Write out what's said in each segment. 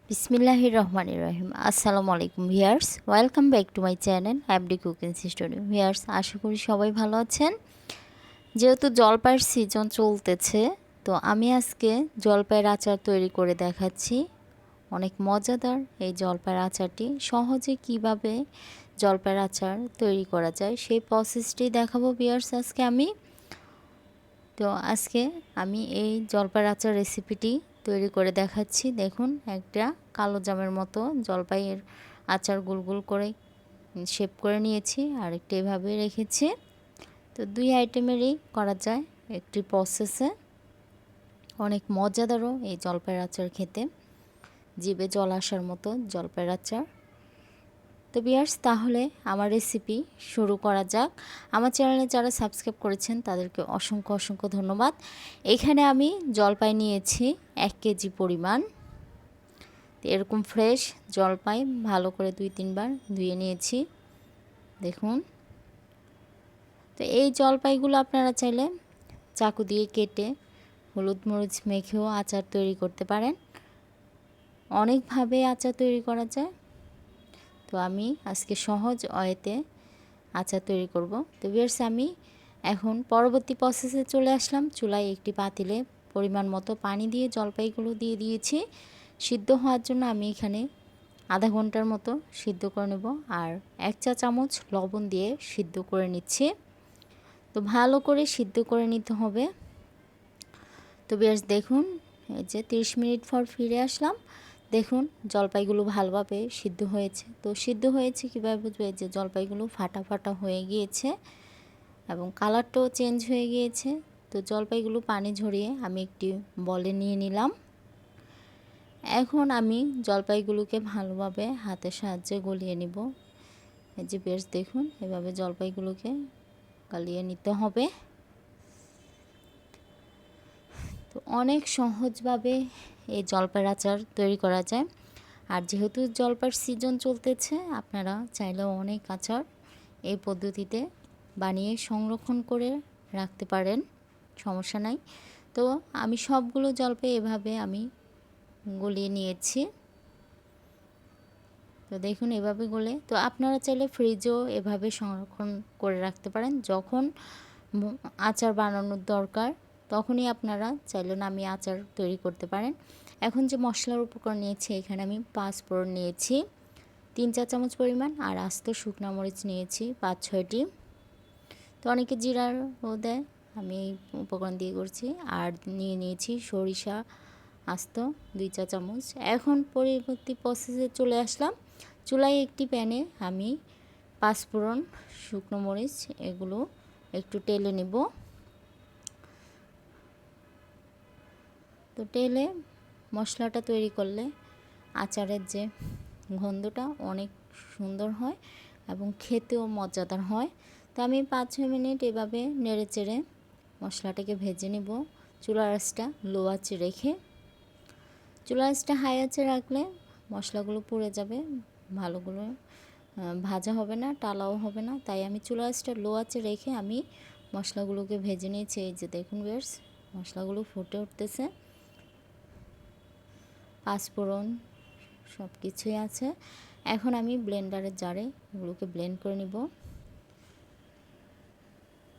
বিসমিল্লাহির রহমানির রহিম। আসসালামু আলাইকুম viewers, welcome back to my channel অ্যাবডি কুকিং স্টোরি। ভিউয়ার্স, আশা করি সবাই ভালো আছেন। যেহেতু জলপাইয়ের সিজন চলতেছে, তো আমি আজকে জলপাইয়ের আচার তৈরি করে দেখাচ্ছি। অনেক মজাদার এই জলপাইয়ের আচারটি। সহজে কিভাবে জলপাইয়ের আচার তৈরি করা যায় সেই প্রসেসটি দেখাবো ভিউয়ার্স আজকে আমি এই জলপাইয়ের আচার রেসিপিটি তৈরি করে দেখাচ্ছি। দেখুন, একটা কালো জামের মতো জলপাইয়ের আচার গোল গোল করে শেপ করে নিয়েছি, আর একটা এভাবে রেখেছি। তো দুই আইটেমেরই করা যায় একটি প্রসেসে। অনেক মজাদারও এই জলপাইয়ের আচার খেতে, জিভে জল আসার মতো জলপাইয়ের আচার। তো ভিউয়ার্স, তাহলে আমার রেসিপি শুরু করা যাক। আমার চ্যানেলে যারা সাবস্ক্রাইব করেছেন তাদেরকে অসংখ্য অসংখ্য ধন্যবাদ। এখানে আমি জলপাই নিয়েছি 1 কেজি পরিমাণ। এরকম ফ্রেশ জলপাই ভালো করে 2-3 বার ধুয়ে নিয়েছি। দেখুন, তো এই জলপাইগুলো আপনারা চাইলে চাকু দিয়ে কেটে হলুদ মরিচ মেখেও আচার তৈরি করতে পারেন। অনেকভাবে আচার তৈরি করা যায়, তো আমি আজকে সহজ ওয়েতে আচার তৈরি করব। তো ভিউয়ার্স, আমি এখন পরবর্তী প্রসেসে চলে আসলাম। চুলায় একটি পাতিলে পরিমাণ মতো পানি দিয়ে জলপাইগুলো দিয়ে দিয়েছি সিদ্ধ হওয়ার জন্য। আমি এখানে আধা ঘন্টার মতো সিদ্ধ করে নেব, আর 1 চা চামচ লবণ দিয়ে সিদ্ধ করে নিচ্ছি। তো ভালো করে সিদ্ধ করে নিতে হবে। তো ভিউয়ার্স, দেখুন, এই যে 30 মিনিট পর ফিরে আসলাম। দেখুন, জলপাইগুলো ভালোভাবে সিদ্ধ হয়েছে। তো সিদ্ধ হয়েছে কীভাবে বুঝবে? যে জলপাইগুলো ফাটা ফাটা হয়ে গিয়েছে এবং কালারটাও চেঞ্জ হয়ে গিয়েছে। তো জলপাইগুলো পানি ঝরিয়ে আমি একটি বলে নিয়ে নিলাম। এখন আমি জলপাইগুলোকে ভালোভাবে হাতের সাহায্যে গলিয়ে নিব। এই যে বেশ দেখুন, এভাবে জলপাইগুলোকে গলিয়ে নিতে হবে। তো অনেক সহজভাবে এই জলপাইয়ের আচার তৈরি করা যায়। আর যেহেতু জলপাইয়ের সিজন চলতেছে, আপনারা চাইলেও অনেক আচার এই পদ্ধতিতে বানিয়ে সংরক্ষণ করে রাখতে পারেন, সমস্যা নাই। তো আমি সবগুলো জলপাই এভাবে আমি গলিয়ে নিয়েছি। তো দেখুন, এভাবে গলে, তো আপনারা চাইলে ফ্রিজেও এভাবে সংরক্ষণ করে রাখতে পারেন। যখন আচার বানানোর দরকার তখনই আপনারা চাইলে নামিয়ে আচার তৈরি করতে পারেন। এখন যে মশলার উপকরণ নিয়েছি, এখানে আমি 5 ফোড়ন নিয়েছি 3 চা চামচ পরিমাণ, আর আস্ত শুকনো মরিচ নিয়েছি 5-6টি। তো অনেকে জিরাও দেয়, আমি এই উপকরণ দিয়ে করছি। আর নিয়ে নিয়েছি সরিষা আস্ত 2 চা চামচ। এখন পরবর্তী প্রসেসে চলে আসলাম। চুলায় একটি প্যানে আমি 5 ফোড়ন, শুকনো মরিচ এগুলো একটু টেলে নেব। তো টেলে মশলাটা তৈরি করলে আচারের যে গন্ধটা অনেক সুন্দর হয় এবং খেতেও মজাদার হয়। তো আমি 5-6 মিনিট এভাবে নেড়ে চেড়ে মশলাটাকে ভেজে নেব। চুলার আঁচটা লো আঁচে রেখে। চুলার আঁচটা হাই আঁচে রাখলে মশলাগুলো পুড়ে যাবে, ভালোগুলো ভাজা হবে না, টালাও হবে না। তাই আমি চুলার আঁচটা লো আঁচে রেখে আমি মশলাগুলোকে ভেজে নিয়েছি। এই যে দেখুন ভিউয়ার্স, মশলাগুলো ফুটে উঠতেছে, 5 ফোড়ন সব কিছুই আছে। এখন আমি ব্লেন্ডারের জারে এগুলোকে ব্লেন্ড করে নিব।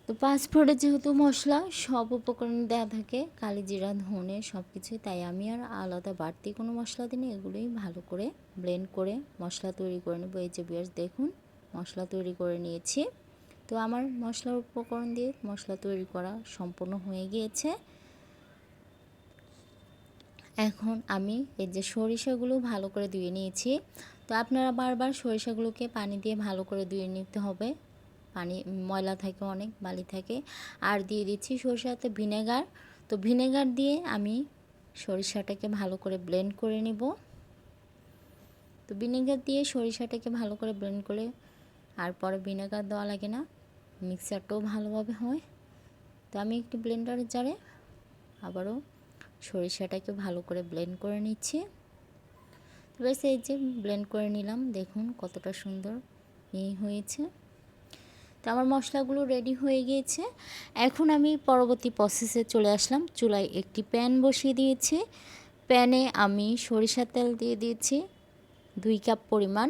তো 5 ফোড়নে যেহেতু মশলা সব উপকরণ দেওয়া থাকে, কালি জিরা ধনে সব কিছুই, তাই আমি আর আলাদা বাড়তি কোনো মশলা দিইনি। এগুলোই ভালো করে ব্লেন্ড করে মশলা তৈরি করে নেব। এই যে ভিউয়ার্স, দেখুন মশলা তৈরি করে নিয়েছি। তো আমার মশলার উপকরণ দিয়ে মশলা তৈরি করা সম্পূর্ণ হয়ে গিয়েছে। এখন আমি এই যে সরিষাগুলো ভালো করে ধুয়ে নিয়েছি। তো আপনারা বারবার সরিষাগুলোকে পানি দিয়ে ভালো করে ধুয়ে নিতে হবে, পানি ময়লা থাকে, অনেক বালি থাকে। আর দিয়ে দিচ্ছি সরিষাতে ভিনেগার। তো ভিনেগার দিয়ে আমি সরিষাটাকে ভালো করে ব্লেন্ড করে নিব। তো ভিনেগার দিয়ে সরিষাটাকে ভালো করে ব্লেন্ড করে, আর পরে ভিনেগার দেওয়া লাগে না, মিক্সারটাও ভালোভাবে হয়। তো আমি একটি ব্লেন্ডারের জারে আবারও সরিষাটাকে ভালো করে ব্লেন্ড করে নিচ্ছি। তো বেশ, এই যে ব্লেন্ড করে নিলাম, দেখুন কতটা সুন্দর হয়েছে। তো আমার মশলাগুলো রেডি হয়ে গিয়েছে। এখন আমি পরবর্তী প্রসেসে চলে আসলাম। চুলায় একটি প্যান বসিয়ে দিয়েছি। প্যানে আমি সরিষার তেল দিয়ে দিয়েছি 2 কাপ পরিমাণ,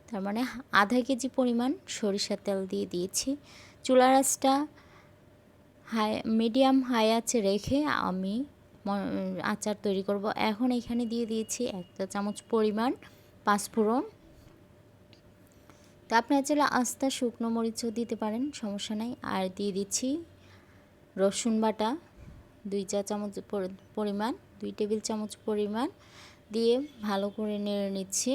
তার মানে আধা কেজি পরিমাণ সরিষার তেল দিয়ে দিয়েছি। চুলার আঁচটা মিডিয়াম হাই আঁচে রেখে আমি আচার তৈরি করব। এখন এখানে দিয়ে দিয়েছি 1 চা চামচ পরিমাণ পাঁচফোড়ন। তো আপনারা চাইলে আস্তা শুকনো মরিচও দিতে পারেন, সমস্যা নাই। আর দিয়ে দিচ্ছি রসুন বাটা 2 চা চামচ পরিমাণ, 2 টেবিল চামচ পরিমাণ দিয়ে ভালো করে নেড়ে নিচ্ছি।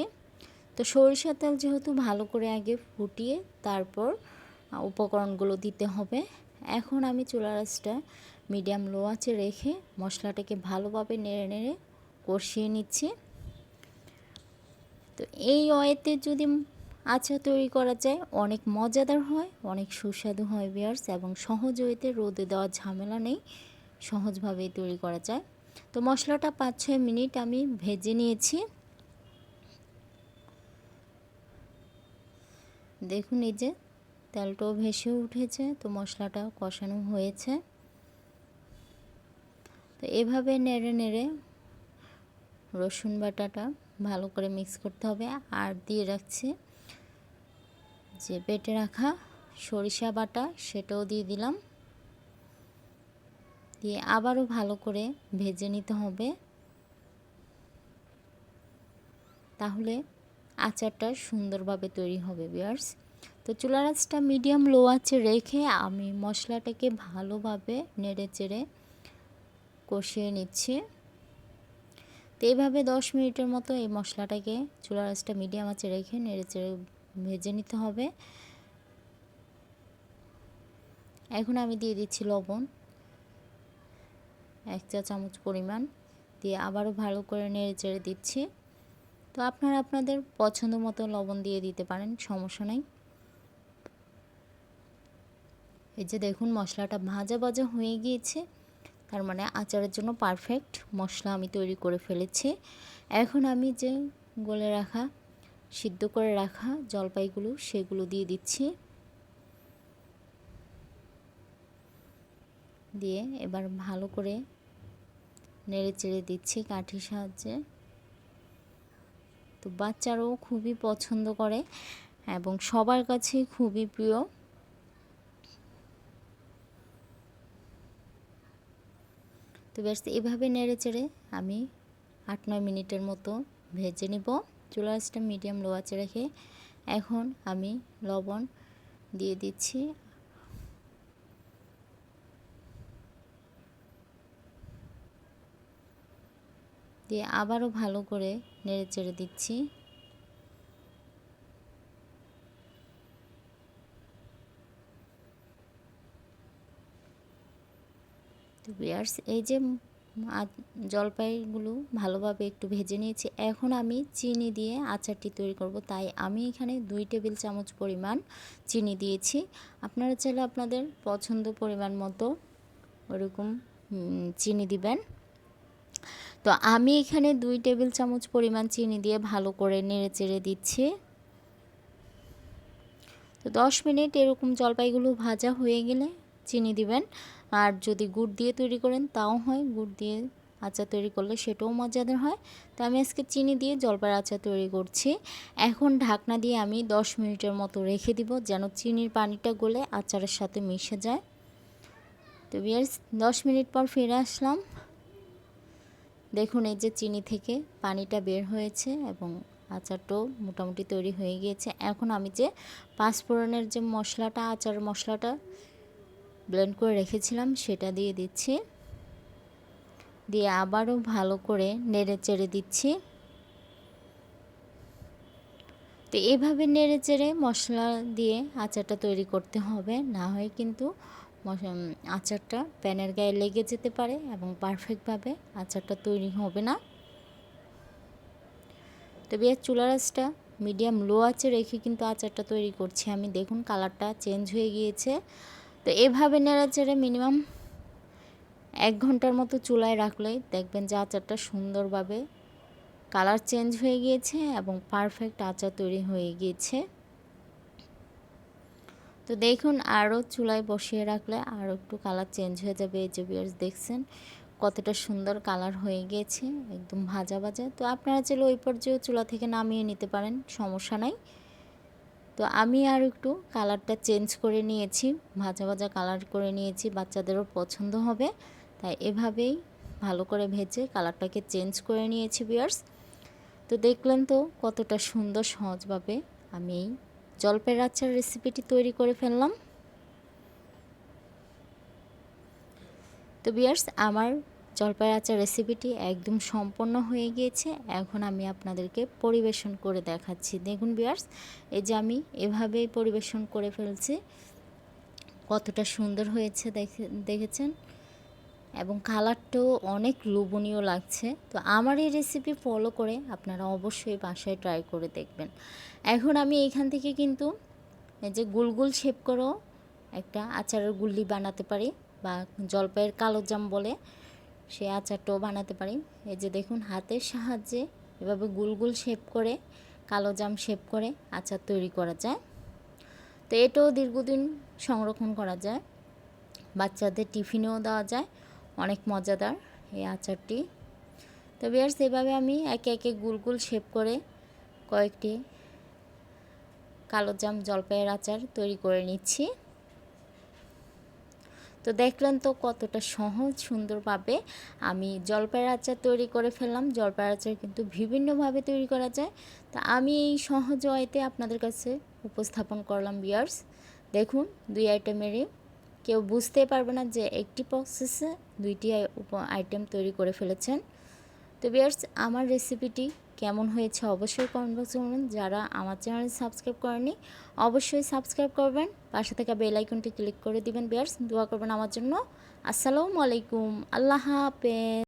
তো সরিষার তেল যেহেতু ভালো করে আগে ফুটিয়ে তারপর উপকরণগুলো দিতে হবে। এখন আমি চুলার আঁচটা মিডিয়াম লো আঁচে রেখে মশলাটাকে ভালোভাবে নেড়ে নেড়ে কষিয়ে নিচ্ছি। তো এই ওয়েতে যদি আচার তৈরি করা যায় অনেক মজাদার হয়, অনেক সুস্বাদু হয় ভিউয়ার্স, এবং সহজ ওয়েতে রোদে দেওয়ার ঝামেলা নেই, সহজভাবেই তৈরি করা যায়। তো মশলাটা 5-6 মিনিট আমি ভেজে নিয়েছি। দেখুন এই যে তেলটাও ভেসে উঠেছে, তো মশলাটা কষানো হয়েছে। তো এভাবে নেড়ে নেড়ে রসুন বাটাটা ভালো করে মিক্স করতে হবে। আর দিয়ে রাখছি যে বেটে রাখা সরিষা বাটা, সেটাও দিয়ে দিলাম, দিয়ে আবারও ভালো করে ভেজে নিতে হবে, তাহলে আচারটা সুন্দরভাবে তৈরি হবে ভিউয়ার্স। তো চুলার আঁচটা মিডিয়াম লো আঁচে রেখে আমি মশলাটাকে ভালোভাবে নেড়ে চেড়ে কষিয়ে নিচ্ছি। তো এইভাবে 10 মিনিটের মতো এই মশলাটাকে চুলার আঁচটা মিডিয়াম আঁচে রেখে নেড়ে চেড়ে ভেজে নিতে হবে। এখন আমি দিয়ে দিচ্ছি লবণ 1 চা চামচ পরিমাণ, দিয়ে আবারও ভালো করে নেড়ে চেড়ে দিচ্ছি। তো আপনারা আপনাদের পছন্দ মতো লবণ দিয়ে দিতে পারেন, সমস্যা নেই। এই যে দেখুন মশলাটা ভাজা ভাজা হয়ে গিয়েছে, তার মানে আচারের জন্য পারফেক্ট মশলা আমি তৈরি করে ফেলেছি। এখন আমি যে গলে রাখা সিদ্ধ করে রাখা জলপাইগুলো সেগুলো দিয়ে দিচ্ছি, দিয়ে এবার ভালো করে নেড়ে চেড়ে দিচ্ছি কাঠির সাহায্যে। তো বাচ্চারাও খুবই পছন্দ করে এবং সবার কাছে খুবই প্রিয়। তো ব্যাস এভাবে নেড়ে চেড়ে আমি 8-9 মিনিটের মতো ভেজে নিব চুলার আঁচটা মিডিয়াম লো আঁচে রেখে। এখন আমি লবণ দিয়ে দিচ্ছি, দিয়ে আবারও ভালো করে নেড়ে চেড়ে দিচ্ছি। তো ভিউয়ার্স এই যে জলপাইগুলো ভালোভাবে একটু ভেজে নিয়েছি। এখন আমি চিনি দিয়ে আচারটি তৈরি করব, তাই আমি এখানে 2 টেবিল চামচ পরিমাণ চিনি দিয়েছি। আপনারা চাইলে আপনাদের পছন্দ পরিমাণ মতো ওরকম চিনি দিবেন। তো আমি এখানে 2 টেবিল চামচ পরিমাণ চিনি দিয়ে ভালো করে নেড়ে চেড়ে দিচ্ছি। তো 10 মিনিট এরকম জলপাইগুলো ভাজা হয়ে গেলে চিনি দিবেন। আর যদি গুড় দিয়ে তৈরি করেন তাও হয়, গুড় দিয়ে আচার তৈরি করলে সেটাও মজাদার হয়। তো আমি আজকে চিনি দিয়ে জলপাইয়ের আচার তৈরি করছি। এখন ঢাকনা দিয়ে আমি 10 মিনিটের মতো রেখে দিব, যেন চিনির পানিটা গলে আচারের সাথে মিশে যায়। তো ভিউয়ার্স 10 মিনিট পর ফিরে আসলাম। দেখুন এই যে চিনি থেকে পানিটা বের হয়েছে এবং আচারটাও মোটামুটি তৈরি হয়ে গিয়েছে। এখন আমি যে পাঁচফোড়নের যে মশলাটা, আচার মশলাটা ব্লেন্ড করে রেখেছিলাম সেটা দিয়ে দিচ্ছি, দিয়ে আবারও ভালো করে নেড়ে চেড়ে দিচ্ছি। তো এভাবে নেড়ে চেড়ে মশলা দিয়ে আচারটা তৈরি করতে হবে, না হয় কিন্তু আচারটা প্যানের গায়ে লেগে যেতে পারে এবং পারফেক্টভাবে আচারটা তৈরি হবে না। তবে এর চুলার আঁচটা মিডিয়াম লো আঁচে রেখে কিন্তু আচারটা তৈরি করছি আমি। দেখুন কালারটা চেঞ্জ হয়ে গিয়েছে। তো এভাবে নেড়ে চেড়ে মিনিমাম 1 ঘন্টার মতো চুলায় রাখলেই দেখবেন যে আচারটা সুন্দরভাবে কালার চেঞ্জ হয়ে গিয়েছে এবং পারফেক্ট আচার তৈরি হয়ে গিয়েছে। তো দেখুন আরও চুলায় বসিয়ে রাখলে আরও একটু কালার চেঞ্জ হয়ে যাবে। এই যে ভিউয়ার্স দেখছেন কতটা সুন্দর কালার হয়ে গিয়েছে, একদম ভাজা ভাজা। তো আপনারা চাইলে ওই পর্যায়ে চুলা থেকে নামিয়ে নিতে পারেন, সমস্যা নাই। তো আমি আর একটু কালারটা চেঞ্জ করে নিয়েছি, ভাজা ভাজা কালার করে নিয়েছি, বাচ্চাদেরও পছন্দ হবে, তাই এভাবেই ভালো করে ভেজে কালারটাকে চেঞ্জ করে নিয়েছি ভিউয়ার্স। তো দেখলেন তো কতটা সুন্দর সহজভাবে আমি এই জলপাইয়ের আচার রেসিপিটি তৈরি করে ফেললাম। তো ভিউয়ার্স, আমার জলপাইয়ের আচার রেসিপিটি একদম সম্পন্ন হয়ে গিয়েছে। এখন আমি আপনাদেরকে পরিবেশন করে দেখাচ্ছি। দেখুন ভিউয়ার্স, এই যে আমি এভাবেই পরিবেশন করে ফেলছি, কতটা সুন্দর হয়েছে দেখেছেন, এবং কালারটাও অনেক লোভনীয় লাগছে। তো আমার এই রেসিপি ফলো করে আপনারা অবশ্যই বাসায় ট্রাই করে দেখবেন। এখন আমি এখান থেকে কিন্তু এই যে গুলগুল শেপ করেও একটা আচারের গুল্লি বানাতে পারি, বা জলপাইয়ের কালো জাম বলে সেই আচারটাও বানাতে পারি। এই যে দেখুন, হাতের সাহায্যে এভাবে গুলগুল শেপ করে কালো জাম শেপ করে আচার তৈরি করা যায়। তো এটাও দীর্ঘদিন সংরক্ষণ করা যায়, বাচ্চাদের টিফিনেও দেওয়া যায়, অনেক মজাদার এই আচারটি। তো ভিউয়ার্স, এভাবে আমি একে একে গুলগুল শেপ করে কয়েকটি কালো জাম জলপাইয়ের আচার তৈরি করে নিচ্ছি। তো দেখলেন তো কতটা সহজ সুন্দরভাবে আমি জলপাইয়ের আচার তৈরি করে ফেললাম। জলপাইয়ের আচার কিন্তু বিভিন্নভাবে তৈরি করা যায়, তা আমি এই সহজ ওয়েতে আপনাদের কাছে উপস্থাপন করলাম ভিউয়ার্স। দেখুন, দুই আইটেমেরই কেউ বুঝতে পারবে না যে একটি প্রসেসে দুইটি আইটেম তৈরি করে ফেলেছেন। তো ভিউয়ার্স, আমার রেসিপিটি কেমন হয়েছে অবশ্যই কমেন্ট বক্সে বলুন। যারা আমার চ্যানেল সাবস্ক্রাইব করেনি অবশ্যই সাবস্ক্রাইব করবেন, পাশে থাকা বেল আইকনটি ক্লিক করে দিবেন ভিউয়ার্স। দোয়া করবেন আমার জন্য। আসসালামু আলাইকুম, আল্লাহ হাফেজ।